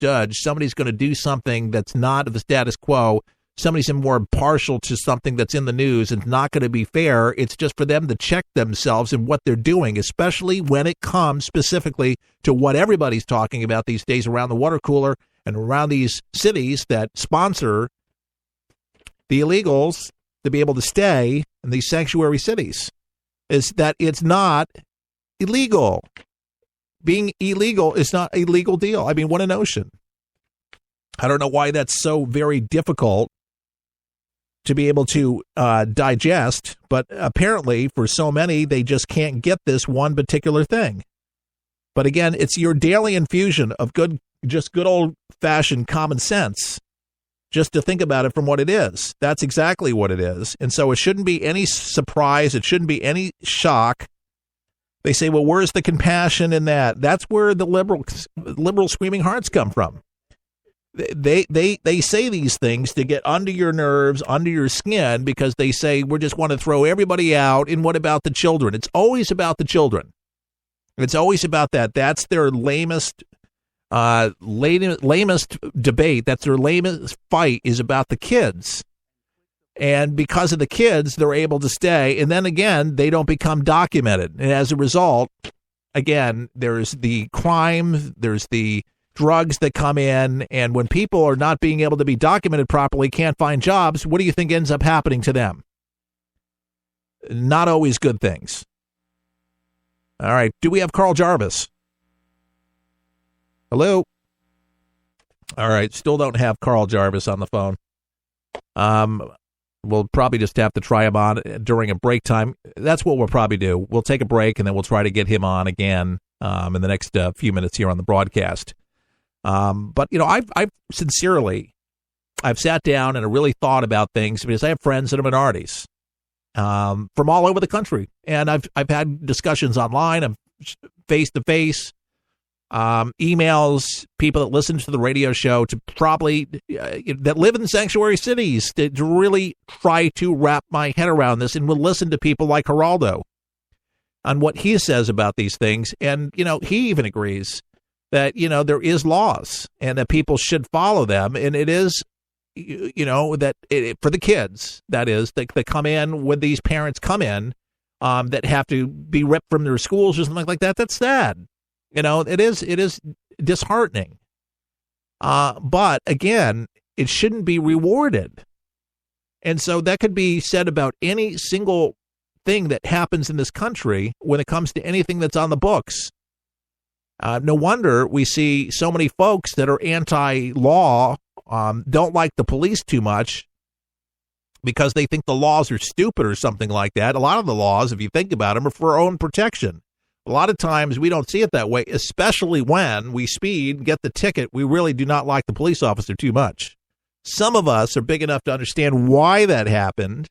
judge. Somebody's going to do something that's not the status quo. Somebody's more partial to something that's in the news and not going to be fair. It's just for them to check themselves in what they're doing, especially when it comes specifically to what everybody's talking about these days around the water cooler and around these cities that sponsor the illegals to be able to stay in these sanctuary cities, is that it's not illegal. Being illegal is not a legal deal. I mean, what a notion. I don't know why that's so very difficult to be able to digest, but apparently for so many, they just can't get this one particular thing. But again, it's your daily infusion of good old-fashioned common sense, just to think about it from what it is. That's exactly what it is. And so it shouldn't be any surprise. It shouldn't be any shock. They say, well, where's the compassion in that? That's where the liberal screaming hearts come from. They say these things to get under your nerves, under your skin, because they say we just want to throw everybody out. And what about the children? It's always about the children. It's always about that. That's their lamest debate. That's their lamest fight, is about the kids. And because of the kids, they're able to stay. And then again, they don't become documented. And as a result, again, there's the crime, there's the drugs that come in, and when people are not being able to be documented properly, can't find jobs, what do you think ends up happening to them? Not always good things. All right. Do we have Carl Jarvis? Hello? All right. Still don't have Carl Jarvis on the phone. We'll probably just have to try him on during a break time. That's what we'll probably do. We'll take a break, and then we'll try to get him on again in the next few minutes here on the broadcast. But, you know, I've sincerely, I've sat down and I really thought about things because I have friends that are minorities from all over the country. And I've had discussions online, I'm face-to-face, emails, people that listen to the radio show to probably that live in sanctuary cities to really try to wrap my head around this, and will listen to people like Geraldo on what he says about these things. And, you know, he even agrees that, you know, there is laws and that people should follow them. And it is, you know, that for the kids, that is, that come in when these parents come in that have to be ripped from their schools or something like that. That's sad. You know, it is disheartening. But again, it shouldn't be rewarded. And so that could be said about any single thing that happens in this country when it comes to anything that's on the books. No wonder we see so many folks that are anti-law, don't like the police too much because they think the laws are stupid or something like that. A lot of the laws, if you think about them, are for our own protection. A lot of times we don't see it that way, especially when we speed, get the ticket. We really do not like the police officer too much. Some of us are big enough to understand why that happened,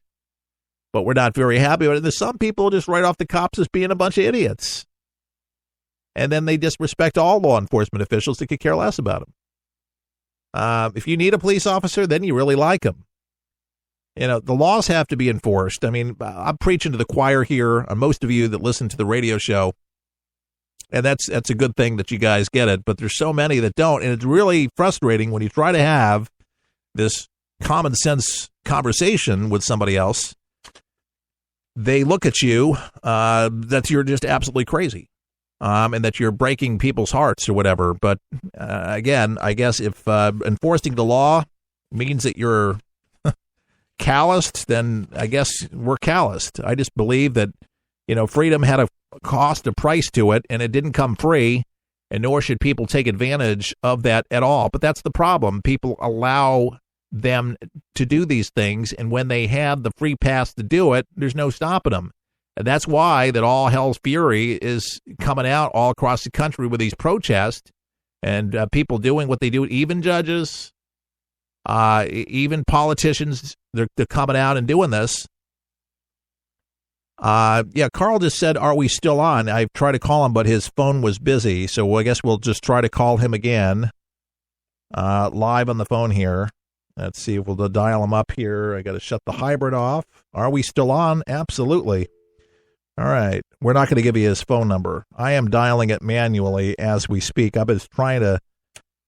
but we're not very happy about it. There's some people just write off the cops as being a bunch of idiots. And then they disrespect all law enforcement officials that could care less about them. If you need a police officer, then you really like them. You know, the laws have to be enforced. I mean, I'm preaching to the choir here on most of you that listen to the radio show. And that's a good thing that you guys get it. But there's so many that don't. And it's really frustrating when you try to have this common sense conversation with somebody else. They look at you that you're just absolutely crazy. And that you're breaking people's hearts or whatever. But again, I guess if enforcing the law means that you're calloused, then I guess we're calloused. I just believe that, you know, freedom had a cost, a price to it, and it didn't come free, and nor should people take advantage of that at all. But that's the problem. People allow them to do these things, and when they have the free pass to do it, there's no stopping them. And that's why that all hell's fury is coming out all across the country with these protests and people doing what they do, even judges, even politicians, they're coming out and doing this. Yeah, Carl just said, are we still on? I've tried to call him, but his phone was busy, so I guess we'll just try to call him again live on the phone here. Let's see if we'll dial him up here. I got to shut the hybrid off. Are we still on? Absolutely. All right. We're not going to give you his phone number. I am dialing it manually as we speak. I've been trying to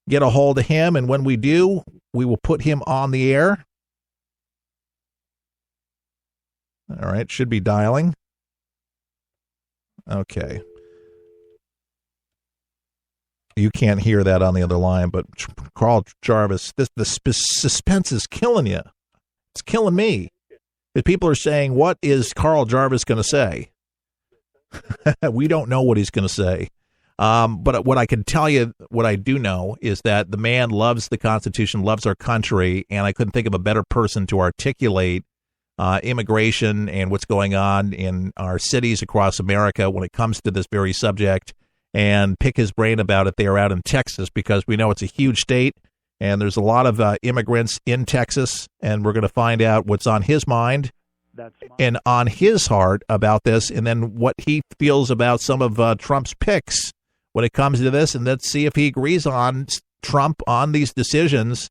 get a hold of him, and when we do, we will put him on the air. All right, should be dialing. Okay. You can't hear that on the other line, but Carl Jarvis, the suspense is killing you. It's killing me. The people are saying, what is Carl Jarvis going to say? We don't know what he's going to say. But what I can tell you, what I do know, is that the man loves the Constitution, loves our country, and I couldn't think of a better person to articulate immigration and what's going on in our cities across America when it comes to this very subject, and pick his brain about it. They are out in Texas because we know it's a huge state, and there's a lot of immigrants in Texas, and we're going to find out what's on his mind and on his heart about this, and then what he feels about some of Trump's picks when it comes to this, and let's see if he agrees on Trump on these decisions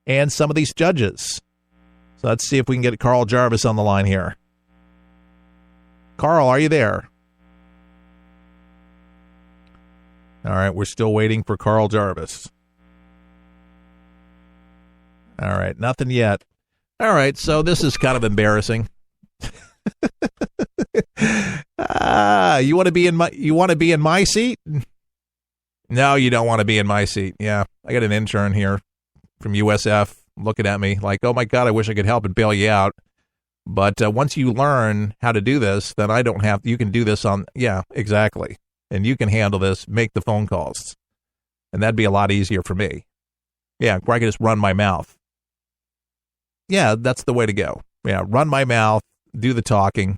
and some of these judges. So let's see if we can get Carl Jarvis on the line here. Carl, are you there? All right, we're still waiting for Carl Jarvis. All right, nothing yet. All right, so this is kind of embarrassing. You want to be in my seat? No, you don't want to be in my seat. Yeah, I got an intern here from USF looking at me like, oh my God, I wish I could help and bail you out. But once you learn how to do this, then you can do this on, yeah, exactly. And you can handle this, make the phone calls. And that'd be a lot easier for me. Yeah, where I can just run my mouth. Yeah, that's the way to go. Yeah, run my mouth, do the talking.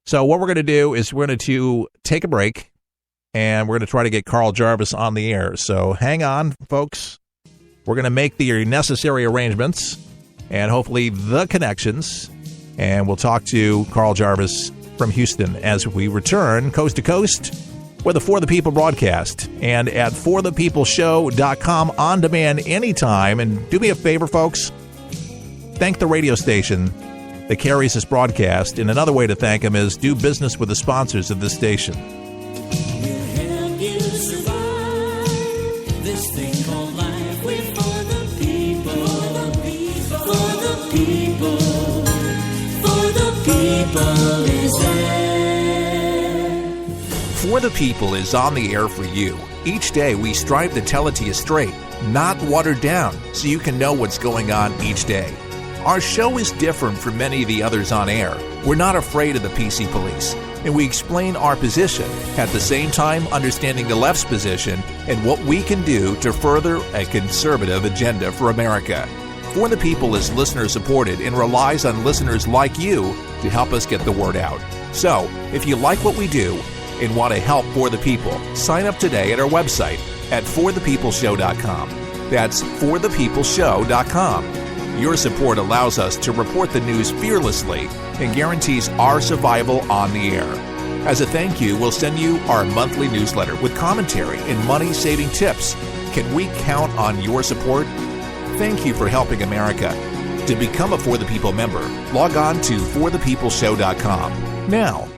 So what we're going to do is we're going to take a break, and we're going to try to get Carl Jarvis on the air. So hang on, folks. We're going to make the necessary arrangements and hopefully the connections, and we'll talk to Carl Jarvis from Houston as we return coast to coast with the For the People broadcast and at forthepeopleshow.com on demand anytime. And do me a favor, folks. Thank the radio station that carries this broadcast. And another way to thank them is do business with the sponsors of this station. For the People is on the air for you. Each day we strive to tell it to you straight, not watered down, so you can know what's going on each day. Our show is different from many of the others on air. We're not afraid of the PC police, and we explain our position, at the same time understanding the left's position and what we can do to further a conservative agenda for America. For the People is listener-supported and relies on listeners like you to help us get the word out. So, if you like what we do and want to help For the People, sign up today at our website at forthepeopleshow.com. That's forthepeopleshow.com. Your support allows us to report the news fearlessly and guarantees our survival on the air. As a thank you, we'll send you our monthly newsletter with commentary and money-saving tips. Can we count on your support? Thank you for helping America. To become a For the People member, log on to forthepeopleshow.com. Now,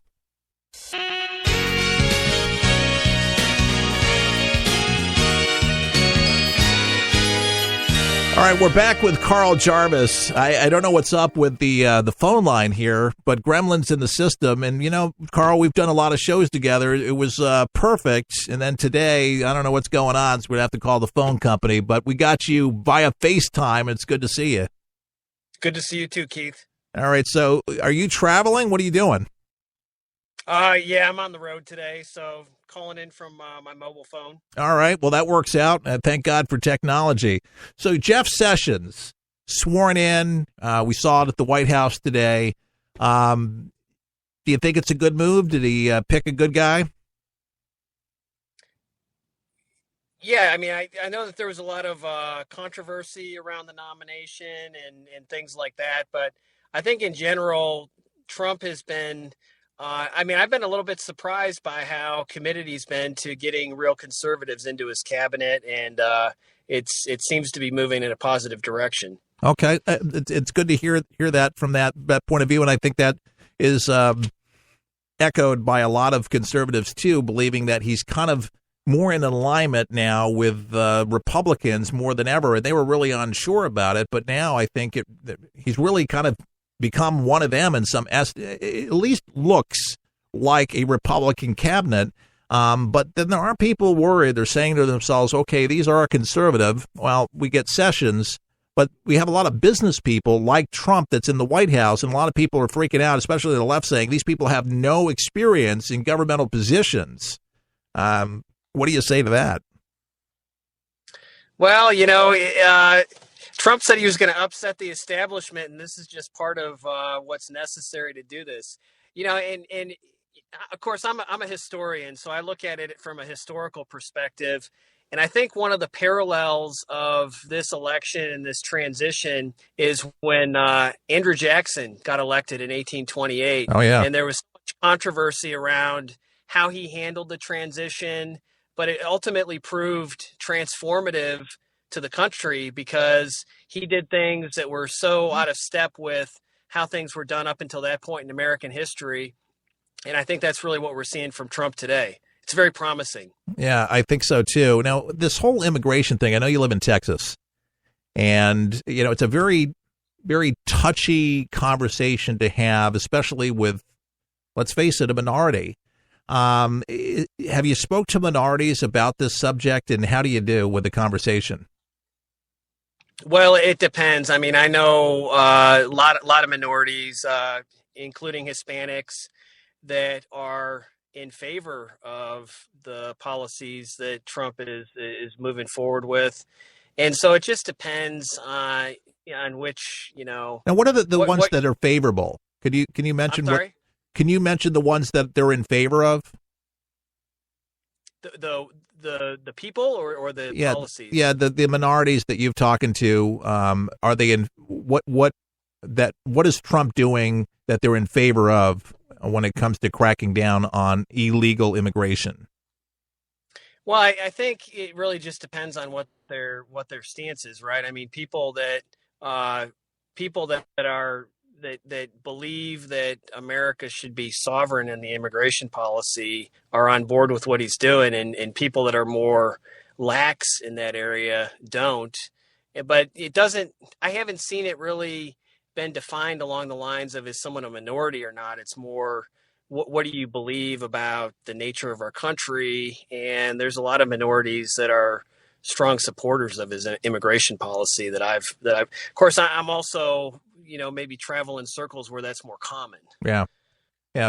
all right, we're back with Carl Jarvis. I don't know what's up with the phone line here, but gremlins in the system. And, you know, Carl, we've done a lot of shows together. It was perfect. And then today, I don't know what's going on, so we'd have to call the phone company. But we got you via FaceTime. It's good to see you. Good to see you too, Keith. All right, so are you traveling? What are you doing? Yeah, I'm on the road today, so calling in from my mobile phone. All right, well, that works out. Thank God for technology. So Jeff Sessions, sworn in. We saw it at the White House today. Do you think it's a good move? Did he pick a good guy? Yeah, I mean, I know that there was a lot of controversy around the nomination and things like that, but I think in general, Trump has been I've been a little bit surprised by how committed he's been to getting real conservatives into his cabinet, and it seems to be moving in a positive direction. Okay, it's good to hear that from that point of view, and I think that is echoed by a lot of conservatives too, believing that he's kind of more in alignment now with Republicans more than ever, and they were really unsure about it. But now I think he's really kind of become one of them in some, at least looks like a Republican cabinet. But then there are people worried. They're saying to themselves, okay, these are conservative. Well, we get Sessions, but we have a lot of business people like Trump that's in the White House, and a lot of people are freaking out, especially the left, saying these people have no experience in governmental positions. What do you say to that? Well, Trump said he was going to upset the establishment, and this is just part of what's necessary to do this. And of course, I'm a historian, so I look at it from a historical perspective. And I think one of the parallels of this election and this transition is when Andrew Jackson got elected in 1828. Oh, yeah. And there was so much controversy around how he handled the transition, but it ultimately proved transformative to the country because he did things that were so out of step with how things were done up until that point in American history. And I think that's really what we're seeing from Trump today. It's very promising. Yeah, I think so, too. Now, this whole immigration thing, I know you live in Texas, and, it's a very, very touchy conversation to have, especially with, let's face it, a minority. Have you spoke to minorities about this subject, and how do you do with the conversation? Well, it depends. I mean, I know a lot of minorities, including Hispanics, that are in favor of the policies that Trump is moving forward with. And so it just depends on which, Now, what are the ones that are favorable? Can you mention can you mention the ones that they're in favor of? The people or the policies? Yeah, the minorities that you've talking to, are they in what is Trump doing that they're in favor of when it comes to cracking down on illegal immigration? Well, I think it really just depends on what their stance is, right? I mean, people that believe that America should be sovereign in the immigration policy are on board with what he's doing, and people that are more lax in that area don't. But it doesn't. I haven't seen it really been defined along the lines of is someone a minority or not. It's more what do you believe about the nature of our country? And there's a lot of minorities that are strong supporters of his immigration policy that I've of course I'm also maybe travel in circles where that's more common. Yeah.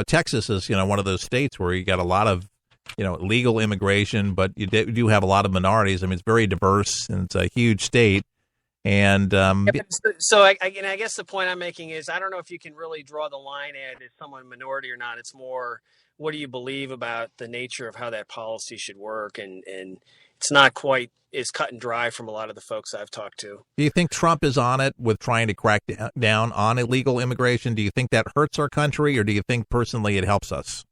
Texas is one of those states where you got a lot of legal immigration, but you do have a lot of minorities. I mean, it's very diverse, and it's a huge state. And so I guess the point I'm making is I don't know if you can really draw the line at is someone a minority or not. It's more what do you believe about the nature of how that policy should work, and it's not quite as cut and dry from a lot of the folks I've talked to. Do you think Trump is on it with trying to crack down on illegal immigration? Do you think that hurts our country, or do you think personally it helps us?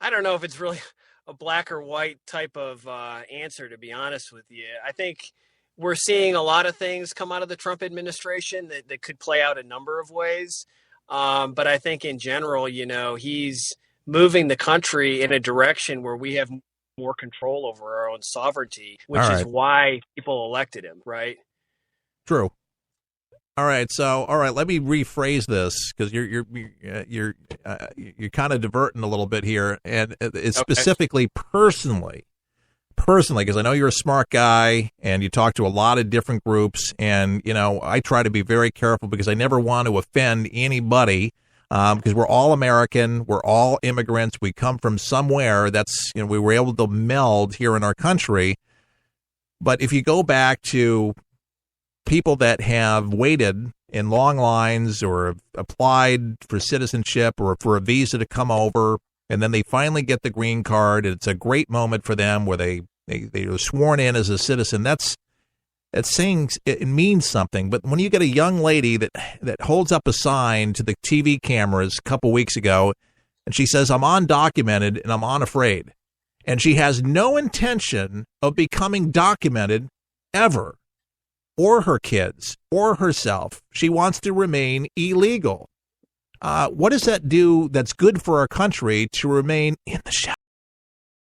I don't know if it's really a black or white type of answer, to be honest with you. I think we're seeing a lot of things come out of the Trump administration that could play out a number of ways. But I think in general, he's moving the country in a direction where we have more control over our own sovereignty, which is why people elected him, right? True. All right, let me rephrase this because you're kind of diverting a little bit here, and it's specifically personally, because I know you're a smart guy and you talk to a lot of different groups, and I try to be very careful because I never want to offend anybody, because we're all American, we're all immigrants, we come from somewhere that's we were able to meld here in our country, but if you go back to people that have waited in long lines or have applied for citizenship or for a visa to come over, and then they finally get the green card, and it's a great moment for them where they are sworn in as a citizen. That's saying it means something. But when you get a young lady that holds up a sign to the TV cameras a couple weeks ago, and she says, "I'm undocumented and I'm unafraid," and she has no intention of becoming documented ever, or her kids, or herself. She wants to remain illegal. What does that do that's good for our country to remain in the shadows?